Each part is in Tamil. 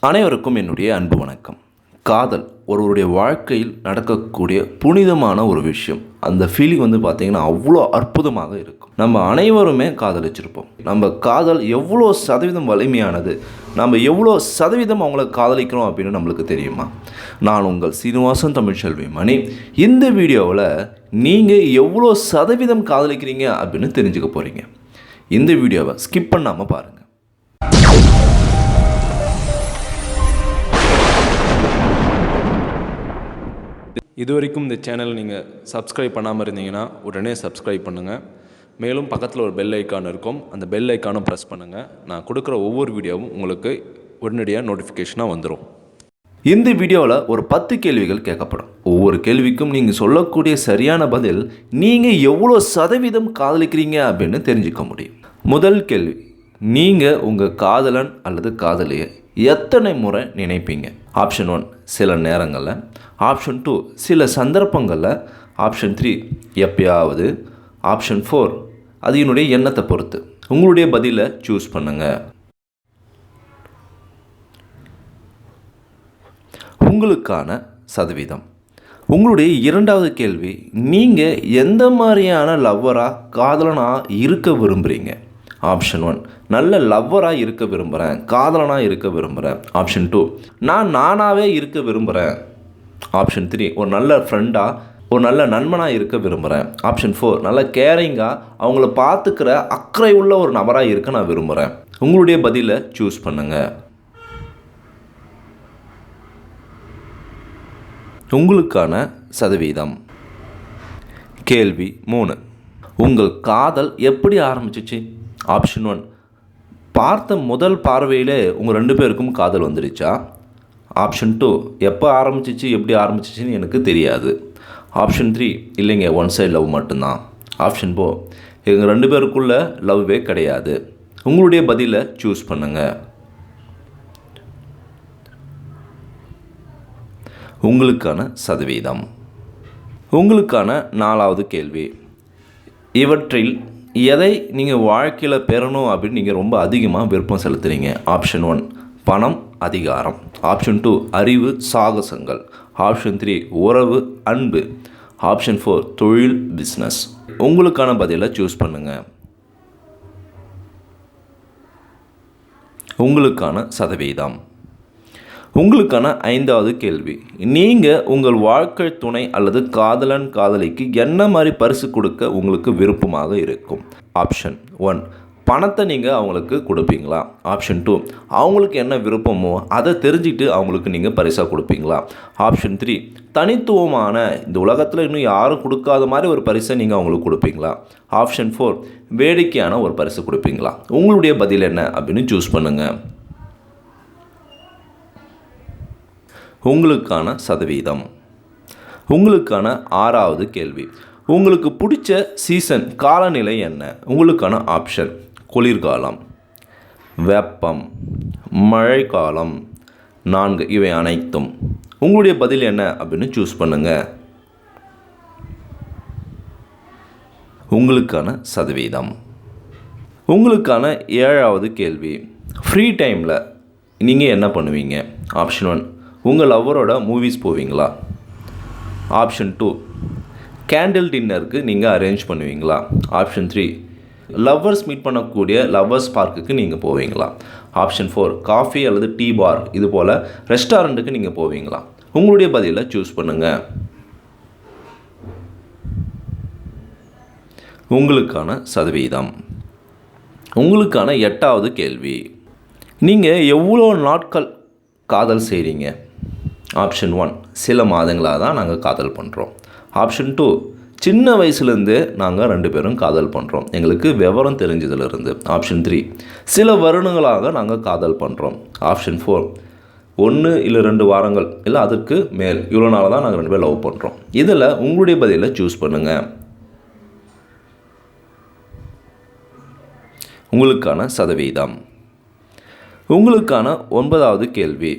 அனைவருக்கும் என்னுடைய அன்பு வணக்கம். காதல் ஒருவருடைய வாழ்க்கையில் நடக்கக்கூடிய புனிதமான ஒரு விஷயம். அந்த ஃபீலிங் பார்த்திங்கன்னா அவ்வளோ அற்புதமாக இருக்கும். நம்ம அனைவருமே காதலிச்சிருப்போம். நம்ம காதல் எவ்வளோ சதவீதம் வலிமையானது, நம்ம எவ்வளோ சதவீதம் அவங்கள காதலிக்கிறோம் அப்படின்னு நம்மளுக்கு தெரியுமா? நான் உங்கள் சீனிவாசன் தமிழ்ச்செல்வி மணி. இந்த வீடியோவில் நீங்கள் எவ்வளோ சதவீதம் காதலிக்கிறீங்க அப்படின்னு தெரிஞ்சுக்க போகிறீங்க. இந்த வீடியோவை ஸ்கிப் பண்ணாமல் பாருங்கள். இதுவரைக்கும் இந்த சேனல் நீங்கள் சப்ஸ்கிரைப் பண்ணாமல் இருந்தீங்கன்னா உடனே சப்ஸ்கிரைப் பண்ணுங்கள். மேலும் பக்கத்தில் ஒரு பெல் ஐக்கான் இருக்கும், அந்த பெல் ஐக்கானும் ப்ரெஸ் பண்ணுங்கள். நான் கொடுக்குற ஒவ்வொரு வீடியோவும் உங்களுக்கு உடனடியாக நோட்டிஃபிகேஷனாக வந்துடும். இந்த வீடியோவில் ஒரு 10 கேள்விகள் கேட்கப்படும். ஒவ்வொரு கேள்விக்கும் நீங்கள் சொல்லக்கூடிய சரியான பதில் நீங்கள் எவ்வளோ சதவீதம் காதலிக்கிறீங்க அப்படின்னு தெரிஞ்சுக்க முடியும். முதல் கேள்வி, நீங்கள் உங்கள் காதலன் அல்லது காதலியை எத்தனை முறை நினைப்பீங்க? ஆப்ஷன் 1 சில நேரங்களில், ஆப்ஷன் 2 சில சந்தர்ப்பங்களில், ஆப்ஷன் 3 எப்பயாவது, ஆப்ஷன் 4 அது என்னுடைய எண்ணத்தை பொறுத்து. உங்களுடைய பதிலை சூஸ் பண்ணுங்கள். உங்களுக்கான சதவீதம். உங்களுடைய இரண்டாவது கேள்வி, நீங்கள் எந்த மாதிரியான லவ்வராக காதலனாக இருக்க விரும்புகிறீங்க? ஆப்ஷன் 1 நல்ல லவ்வராக இருக்க விரும்புகிறேன், காதலனாக இருக்க விரும்புகிறேன். ஆப்ஷன் 2 நானாகவே இருக்க விரும்புகிறேன். ஆப்ஷன் 3 ஒரு நல்ல ஃப்ரெண்டாக, ஒரு நல்ல நண்பனாக இருக்க விரும்புகிறேன். ஆப்ஷன் 4 நல்ல கேரிங்காக, அவங்கள பார்த்துக்கிற அக்கறை உள்ள ஒரு நபராக இருக்க நான் விரும்புகிறேன். உங்களுடைய பதிலை சூஸ் பண்ணுங்கள். உங்களுக்கான சதவீதம். கேள்வி 3, உங்கள் காதல் எப்படி ஆரம்பிச்சிச்சு? ஆப்ஷன் 1 பார்த்த முதல் பார்வையிலே உங்கள் 2 பேருக்கும் காதல் வந்துடுச்சா? ஆப்ஷன் 2 எப்போ ஆரம்பிச்சிச்சு, எப்படி ஆரம்பிச்சிச்சின்னு எனக்கு தெரியாது. ஆப்ஷன் 3 இல்லைங்க, ஒன் சைடு லவ் மட்டும்தான். ஆப்ஷன் 4 எங்கள் 2 பேருக்குள்ள லவ்வே கிடையாது. உங்களுடைய பதிலை சூஸ் பண்ணுங்கள். உங்களுக்கான சதவீதம். உங்களுக்கான 4வது கேள்வி, இவற்றில் எதை நீங்கள் வாழ்க்கையில் பெறணும் அப்படின்னு நீங்கள் ரொம்ப அதிகமாக விருப்பம் செலுத்துறீங்க? ஆப்ஷன் 1 பணம், அதிகாரம். ஆப்ஷன் 2 அறிவு, சாகசங்கள். ஆப்ஷன் 3 உறவு, அன்பு. ஆப்ஷன் 4 தொழில், பிஸ்னஸ். உங்களுக்கான பதிலை சூஸ் பண்ணுங்கள். உங்களுக்கான சதவீதம். உங்களுக்கான 5வது கேள்வி, நீங்கள் உங்கள் வாழ்க்கை துணை அல்லது காதலன் காதலிக்கு என்ன மாதிரி பரிசு கொடுக்க உங்களுக்கு விருப்பமாக இருக்கும்? ஆப்ஷன் 1 பணத்தை நீங்கள் அவங்களுக்கு கொடுப்பீங்களா? ஆப்ஷன் 2 அவங்களுக்கு என்ன விருப்பமோ அதை தெரிஞ்சுக்கிட்டு அவங்களுக்கு நீங்கள் பரிசாக கொடுப்பீங்களா? ஆப்ஷன் 3 தனித்துவமான, இந்த உலகத்தில் இன்னும் யாரும் கொடுக்காத மாதிரி ஒரு பரிசை நீங்கள் அவங்களுக்கு கொடுப்பீங்களா? ஆப்ஷன் 4 வேடிக்கையான ஒரு பரிசு கொடுப்பீங்களா? உங்களுடைய பதில் என்ன அப்படின்னு சூஸ் பண்ணுங்கள். உங்களுக்கான சதவீதம். உங்களுக்கான 6வது கேள்வி, உங்களுக்கு பிடிச்ச சீசன், காலநிலை என்ன? உங்களுக்கான ஆப்ஷன் குளிர்காலம், வெப்பம், மழைக்காலம். 4 இவை அனைத்தும். உங்களுடைய பதில் என்ன அப்படின்னு சூஸ் பண்ணுங்கள். உங்களுக்கான சதவீதம். உங்களுக்கான 7வது கேள்வி, ஃப்ரீ டைமில் நீங்கள் என்ன பண்ணுவீங்க? ஆப்ஷன் 1 உங்கள் லவ்வரோட மூவிஸ் போவீங்களா? ஆப்ஷன் 2 கேண்டில் டின்னருக்கு நீங்கள் அரேஞ்ச் பண்ணுவீங்களா? ஆப்ஷன் 3 லவ்வர்ஸ் மீட் பண்ணக்கூடிய லவ்வர்ஸ் பார்க்குக்கு நீங்கள் போவீங்களா? ஆப்ஷன் 4 காஃபி அல்லது டீ பார், இது போல் ரெஸ்டாரண்ட்டுக்கு நீங்கள் போவீங்களா? உங்களுடைய பதிலை சூஸ் பண்ணுங்கள். உங்களுக்கான சதவீதம். உங்களுக்கான 8வது கேள்வி, நீங்கள் எவ்வளோ நாட்கள் காதல் செய்கிறீங்க? ஆப்ஷன் 1 சில மாதங்களாக தான் நாங்கள் காதல் பண்ணுறோம். ஆப்ஷன் 2 சின்ன வயசுலேருந்து நாங்கள் 2 பேரும் காதல் பண்ணுறோம், எங்களுக்கு விவரம் தெரிஞ்சதுலேருந்து. ஆப்ஷன் 3 சில வருடங்களாக நாங்கள் காதல் பண்ணுறோம். ஆப்ஷன் 4 1 இல்லை 2 வாரங்கள் இல்லை அதுக்கு மேல், இவ்வளோ நாளாக தான் நாங்கள் 2 பேர் லவ் பண்ணுறோம். இதில் உங்களுடைய பதிலை சூஸ் பண்ணுங்கள். உங்களுக்கான சதவீதம். உங்களுக்கான 9வது கேள்வி,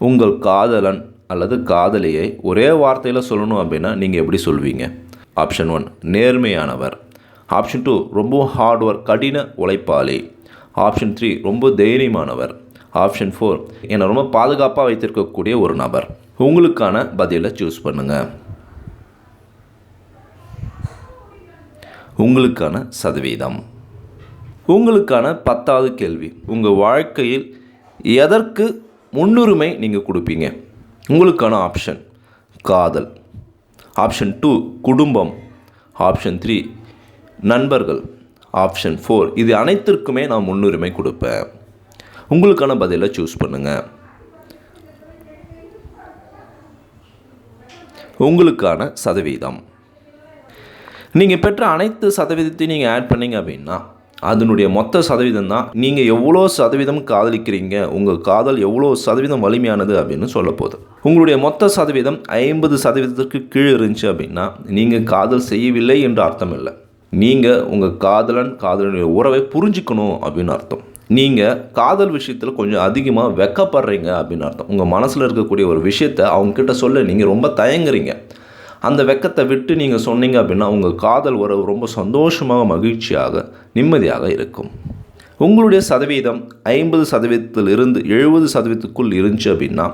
உங்கள் காதலன் அல்லது காதலியை ஒரே வார்த்தையில் சொல்லணும் அப்படின்னா நீங்கள் எப்படி சொல்வீங்க? ஆப்ஷன் 1 நேர்மையானவர். ஆப்ஷன் 2 ரொம்ப ஹார்ட் ஒர்க், கடின உழைப்பாளி. ஆப்ஷன் 3 ரொம்ப தைரியமானவர். ஆப்ஷன் 4 என்னை ரொம்ப பாதுகாப்பாக வைத்திருக்கக்கூடிய ஒரு நபர். உங்களுக்கான பதிலை சூஸ் பண்ணுங்கள். உங்களுக்கான சதவீதம். உங்களுக்கான 10வது கேள்வி, உங்கள் வாழ்க்கையில் எதற்கு முன்னுரிமை நீங்கள் கொடுப்பீங்க? உங்களுக்கான ஆப்ஷன் காதல், ஆப்ஷன் 2 குடும்பம், ஆப்ஷன் 3 நண்பர்கள், ஆப்ஷன் 4 இது அனைத்திற்குமே நான் முன்னுரிமை கொடுப்பேன். உங்களுக்கான பதிலை சூஸ் பண்ணுங்கள். உங்களுக்கான சதவீதம். நீங்கள் பெற்ற அனைத்து சதவீதத்தையும் நீங்கள் ஆட் பண்ணிங்க அப்படின்னா அதனுடைய மொத்த சதவீதம் தான் நீங்கள் எவ்வளோ சதவீதம் காதலிக்கிறீங்க, உங்கள் காதல் எவ்வளோ சதவீதம் வலிமையானது அப்படின்னு சொல்ல போகுது. உங்களுடைய மொத்த சதவீதம் 50% கீழே இருந்துச்சு அப்படின்னா நீங்கள் காதல் செய்யவில்லை என்று அர்த்தம் இல்லை. நீங்கள் உங்கள் காதலனுடைய உறவை புரிஞ்சுக்கணும் அப்படின்னு அர்த்தம். நீங்கள் காதல் விஷயத்தில் கொஞ்சம் அதிகமாக வெக்கப்படுறீங்க அப்படின்னு அர்த்தம். உங்கள் மனசில் இருக்கக்கூடிய ஒரு விஷயத்தை அவங்கக்கிட்ட சொல்ல நீங்கள் ரொம்ப தயங்குறீங்க. அந்த வெக்கத்தை விட்டு நீங்கள் சொன்னீங்க அப்படின்னா உங்கள் காதல் உறவு ரொம்ப சந்தோஷமாக, மகிழ்ச்சியாக, நிம்மதியாக இருக்கும். உங்களுடைய சதவீதம் 50%இலிருந்து 70%க்குள் இருந்துச்சு அப்படின்னா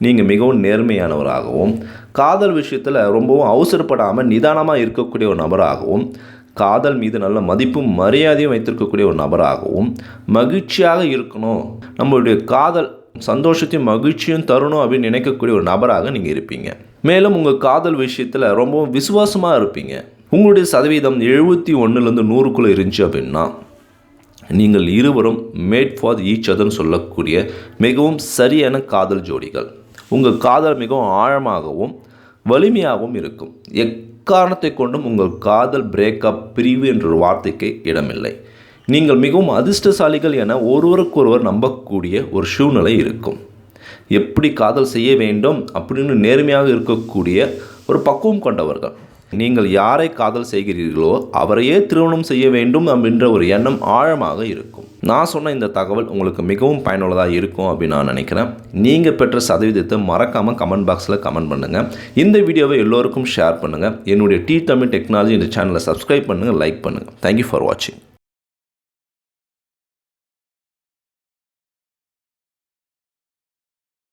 நீங்கள் மிகவும் நேர்மையானவராகவும், காதல் விஷயத்தில் ரொம்பவும் அவசரப்படாமல் நிதானமாக இருக்கக்கூடிய ஒரு நபராகவும், காதல் மீது நல்ல மதிப்பும் மரியாதையும் வைத்திருக்கக்கூடிய ஒரு நபராகவும், மகிழ்ச்சியாக இருக்கணும், நம்மளுடைய காதல் சந்தோஷத்தையும் மகிழ்ச்சியும் தரணும் அப்படின்னு நினைக்கக்கூடிய ஒரு நபராக நீங்கள் இருப்பீங்க. மேலும் உங்கள் காதல் விஷயத்தில் ரொம்பவும் விசுவாசமாக இருப்பீங்க. உங்களுடைய சதவீதம் 71லேருந்து 100க்குள்ளே இருந்துச்சு அப்படின்னா நீங்கள் இருவரும் மேட் ஃபார் ஈச் அதர்னு சொல்லக்கூடிய மிகவும் சரியான காதல் ஜோடிகள். உங்கள் காதல் மிகவும் ஆழமாகவும் வலிமையாகவும் இருக்கும். எக்காரணத்தை கொண்டும் உங்கள் காதல் பிரேக்கப், பிரிவு என்ற ஒரு வார்த்தைக்கு இடமில்லை. நீங்கள் மிகவும் அதிர்ஷ்டசாலிகள் என ஒருவருக்கொருவர் நம்பக்கூடிய ஒரு சூழ்நிலை இருக்கும். எப்படி காதல் செய்ய வேண்டும் அப்படின்னு நேர்மையாக இருக்கக்கூடிய ஒரு பக்குவம் கொண்டவர்கள். நீங்கள் யாரை காதல் செய்கிறீர்களோ அவரையே திருமணம் செய்ய வேண்டும் அப்படின்ற ஒரு எண்ணம் ஆழமாக இருக்கும். நான் சொன்ன இந்த தகவல் உங்களுக்கு மிகவும் பயனுள்ளதாக இருக்கும் அப்படின்னு நான் நினைக்கிறேன். நீங்கள் பெற்ற சதவீதத்தை மறக்காமல் கமெண்ட் பாக்ஸில் கமெண்ட் பண்ணுங்கள். இந்த வீடியோவை எல்லோருக்கும் ஷேர் பண்ணுங்கள். என்னுடைய தமிழ் டெக்னாலஜி இந்த சேனலை சப்ஸ்கிரைப் பண்ணுங்கள், லைக் பண்ணுங்கள். தேங்க்யூ ஃபார் வாட்சிங்.